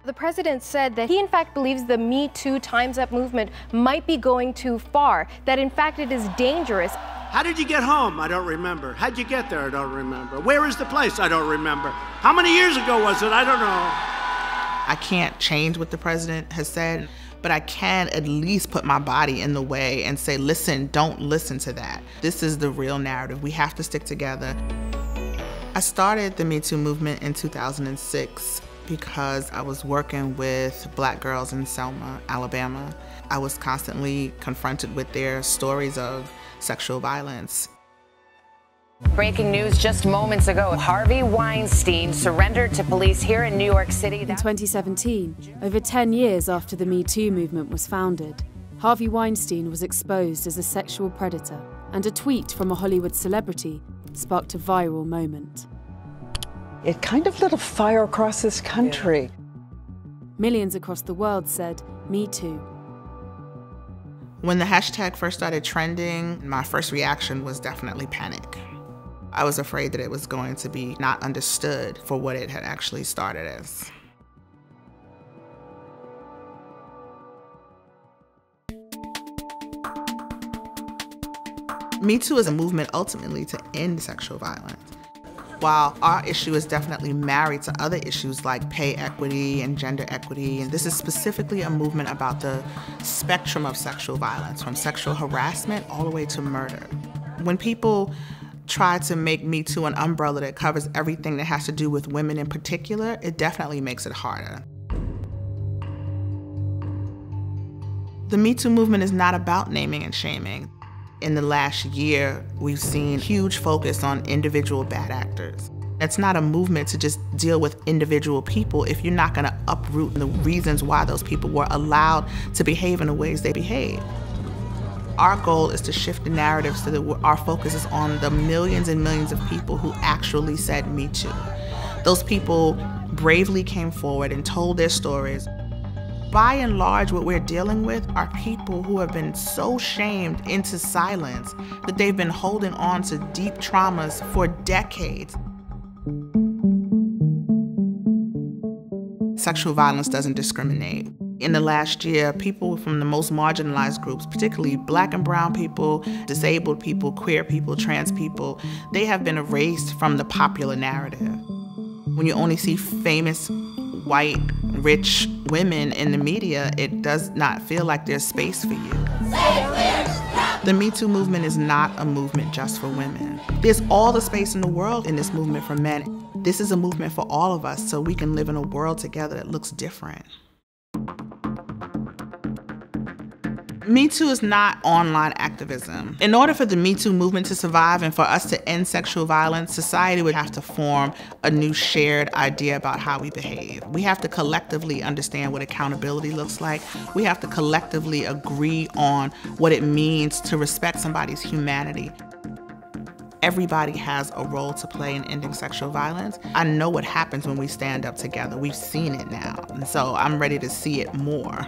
The president said that he in fact believes the Me Too Time's Up movement might be going too far, that in fact it is dangerous. How did you get home? I don't remember. How'd you get there? I don't remember. Where is the place? I don't remember. How many years ago was it? I don't know. I can't change what the president has said, but I can at least put my body in the way and say, listen, don't listen to that. This is the real narrative. We have to stick together. I started the Me Too movement in 2006 because I was working with Black girls in Selma, Alabama. I was constantly confronted with their stories of sexual violence. Breaking news just moments ago. Harvey Weinstein surrendered to police here in New York City. In 2017, over 10 years after the Me Too movement was founded, Harvey Weinstein was exposed as a sexual predator, and a tweet from a Hollywood celebrity sparked a viral moment. It kind of lit a fire across this country. Millions across the world said, "Me too." When the hashtag first started trending, my first reaction was definitely panic. I was afraid that it was going to be not understood for what it had actually started as. Me Too is a movement ultimately to end sexual violence. While our issue is definitely married to other issues like pay equity and gender equity, and this is specifically a movement about the spectrum of sexual violence, from sexual harassment all the way to murder. When people try to make Me Too an umbrella that covers everything that has to do with women in particular, it definitely makes it harder. The Me Too movement is not about naming and shaming. In the last year, we've seen huge focus on individual bad actors. It's not a movement to just deal with individual people if you're not gonna uproot the reasons why those people were allowed to behave in the ways they behave. Our goal is to shift the narrative so that our focus is on the millions and millions of people who actually said Me Too. Those people bravely came forward and told their stories. By and large, what we're dealing with are people who have been so shamed into silence that they've been holding on to deep traumas for decades. Sexual violence doesn't discriminate. In the last year, people from the most marginalized groups, particularly Black and brown people, disabled people, queer people, trans people, they have been erased from the popular narrative. When you only see famous white, rich women in the media, it does not feel like there's space for you. The Me Too movement is not a movement just for women. There's all the space in the world in this movement for men. This is a movement for all of us so we can live in a world together that looks different. Me Too is not online activism. In order for the Me Too movement to survive and for us to end sexual violence, society would have to form a new shared idea about how we behave. We have to collectively understand what accountability looks like. We have to collectively agree on what it means to respect somebody's humanity. Everybody has a role to play in ending sexual violence. I know what happens when we stand up together. We've seen it now, and so I'm ready to see it more.